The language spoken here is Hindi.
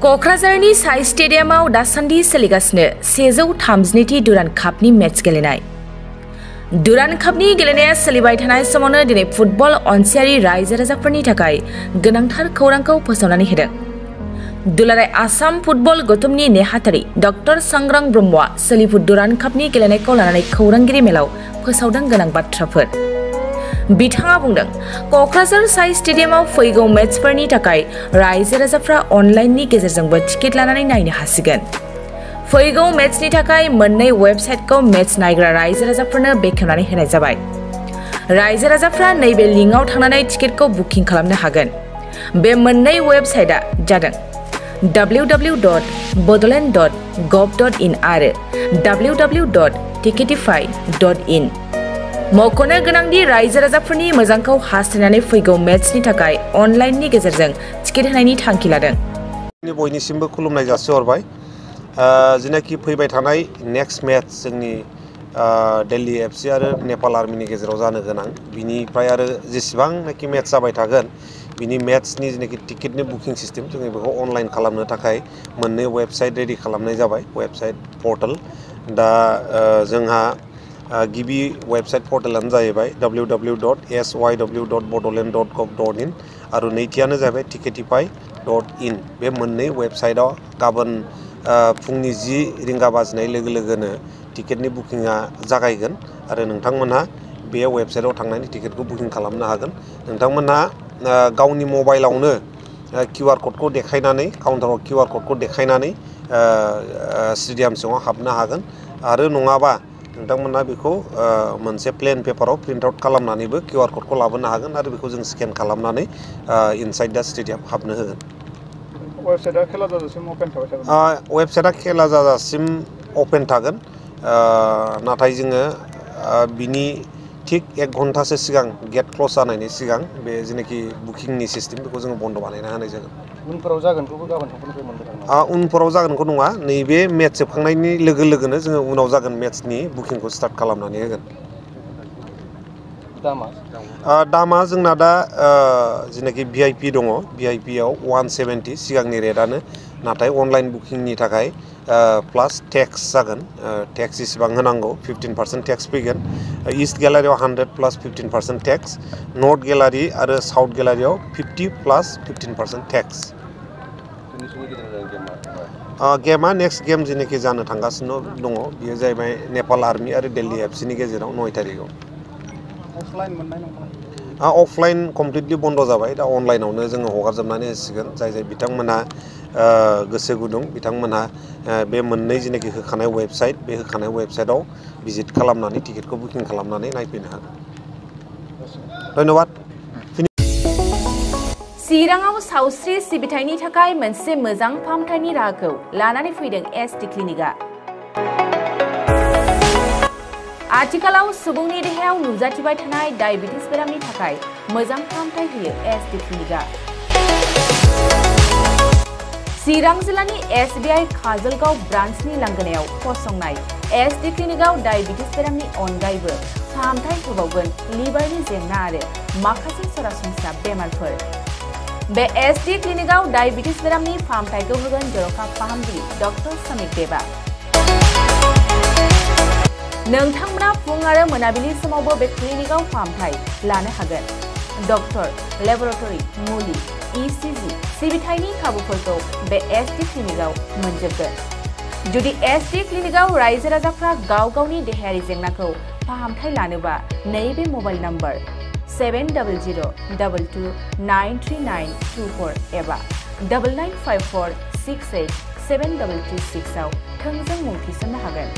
क'क्राझारनि साइ स्टेडियामाव दासान्दि सोलिगासिनो 132थि दुरान कापनि मेच गेलेनाय। दुरान कापनि गेलेनाया सोलिबाय थानाय समावनो दिनै फुटबल अनसायारि रायजो राजाफोरनि थाखाय गोनांथार खौरांखौ फोसावनानै होदों। दुलाराय आसाम फुटबल गौथुमनि नेहाथारि डक्टर सांग्रां ब्रह्मआ सोलिफु दुरान कापनि गेलेनायखौ लानानै खौरांगिरि मेलाव फोसावदों गोनां बाथ्राफोर। बिथाङा बुंदों, क'क्राझार साइ स्टेडियामाव फैगौ मेचफोरनि थाखाय रायजो राजाफ्रा अनलाइननि गेजेरजोंबो टिकेट लानानै नायनो हासिगोन। फैगौ मेचनि थाखाय मोननै वेबसाइटखौ मेच नायग्रा रायजो राजाफोरनो बेखेवनानै होनाय जाबाय। रायजो राजाफ्रा नैबे लिंकआव थांनानै टिकेटखौ बुकिं खालामनो हागोन। बे मोननै वेबसाइटआ जादों www.bodoland.gov.in आरो www.ticketify.in। मख'नो गोनांदि रायजो राजाफोरनि मोजांखौ हास्थायनानै फैगौ मेचनि थाखाय अनलाइननि गेजेरजों टिकेट होनायनि थांखि लादों। बयनिसिमबो खुलुमनाय जासिहरबाय। जिनाखि फैबाय थानाय नेक्स्ट मेच जोंनि दिल्ली एफसी आरो नेपाल आर्मीनि गेजेराव जानो गोनां, बिनिफ्राय आरो जेसेबांनाखि मेच जाबाय थागोन बिनि मेचनि जिनाखि टिकेटनि बुकिं सिस्टेम जों बेखौ अनलाइन खालामनो थाखाय मोननै वेबसाइट रेडि खालामनाय जाबाय, वेबसाइट पर्टेल। दा जोंहा गिबि वेबसाइट पर्टेलानो जाहैबाय www.syw.bodoland.gov.in आरो नैथियानो जाहैबाय ticketify.in। बे मोननै वेबसाइटआव गाबोन फुंनि 10 रिंगा बाजिनाय लोगो लोगोनो टिकेटनि बुकिंआ जागायगोन आरो नोंथांमोनहा बे वेबसाइटआव थांनानै टिकेटखौ बुकिं खालामनो हागोन। नोंथांमोनहा गावनि मबाइलावनो QR क'डखौ देखायनानै काउन्टाराव QR क'डखौ देखायनानै स्टेडियाम सिङाव हाबनो हागोन आरो नङाबा नोंथांमोनहा बेखौ मोनसे प्लेन पेपाराव प्रिन्ट आउट खालामनानैबो QR क'डखौ लाबोनो हागोन आरो बेखौ जों स्केन खालामनानै इनसाइड दा स्टेडियाम हाबनो होगोन। वेबसाइटआ खेला जाजासिम अपेन थाबाय थागोन? वेबसाइटआ खेला जाजासिम अपेन थागोन, नाथाय जोङो बिनि थिग 1 घन्टासो सिगां गेट क्ल'ज जानायनि सिगां बे जेनाखि बुकिंनि सिस्टेम बेखौ जोङो बन्द' बानायना होनाय जागोन। उनफोराव जागोनखौबो गाबोन समफोरनिफ्राय मोनबाय थागोन? उनफोराव जागोनखौ नङा, नैबे मेच जोबखांनायनि लोगो लोगोनो जोङो उनाव जागोन मेचनि बुकिंखौ स्टार्ट खालामनानै होगोन। दामा जोंना दा जेनाखि VIP दङ, VIPआव 170 सिगांनि रेटआनो, नाथाय अनलाइन बुकिंनि थाखाय प्लास टेक्स जागोन। टेक्स इसिबां होनांगौ, 15% टेक्स फैगोन। ईस्ट गेलारियाव 100 प्लास 15% टेक्स, नर्थ गेलारि आरो साउथ गेलारियाव 50 प्लास 15% टेक्स। गेमा नेक्स्ट गेम जेनाखि जानो थांगासिनो दङ बेयो जाहैबाय नेपाल आर्मी आरो दिल्ली एफसीनि गेजेराव 9 तारिखआव। अफलाइन कमप्लिटलि बन्द जाबाय, दा अनलाइनावनो जोङो हगारजोबनानै होसिगोन। जाय बिथांमोनहा गोसो गुदुं बिथांमोनहा बे मोननै जेनाखि होखानाय वेबसाइट, बे होखानाय वेबसाइटआव भिजिट खालामनानै टिकेटखौ बुकिं खालामनानै नायफैनो हागोन। धन्यबाद। चिराङाव सावस्रि सिबिथायनि थाखाय मोनसे मोजां फाहामथायनि राहाखौ लानानै फैदों SD क्लिनिकआ। आथिखालाव सुबुंनि देहायाव नुजाथिबाय थानाय डायबिटिस बेरामनि थाखाय मोजां फाहामथाय होयो SD क्लिनिकआ। चिरां जिल्लानि SBI काजलगाव ब्रान्चनि लांगोनायाव फसंनाय SD क्लिनिकआव डायबिटिस बेरामनि अनगायैबो फाहामथाय होबावगोन लिभारनि जेंना आरो माखासे सरासनस्रा बेमारफोर। बे SD क्लिनिकआव डायबिटिस बेरामनि फाहामथायखौ होगोन जर'खा फाहामगिरि डक्टर समिक देबा। नोंथांमोना फुं आरो मोनाबिलि समावबो बे क्लिनिकआव फाहामथाय लानो हागोन। डक्टर, लेबरेटरि, मुलि, ECG सिबिथायनि खाबुफोरखौ बे SD क्लिनिकआव मोनजोबगोन। जुदि SD क्लिनिकआव रायजो राजाफ्रा गाव गावनि देहायारि जेंनाखौ फाहामथाय लानोबा नैबे मबाइल नम्बर 7002293924 एबा 9954687236 आव थोंजों मुं थिसननो हागोन।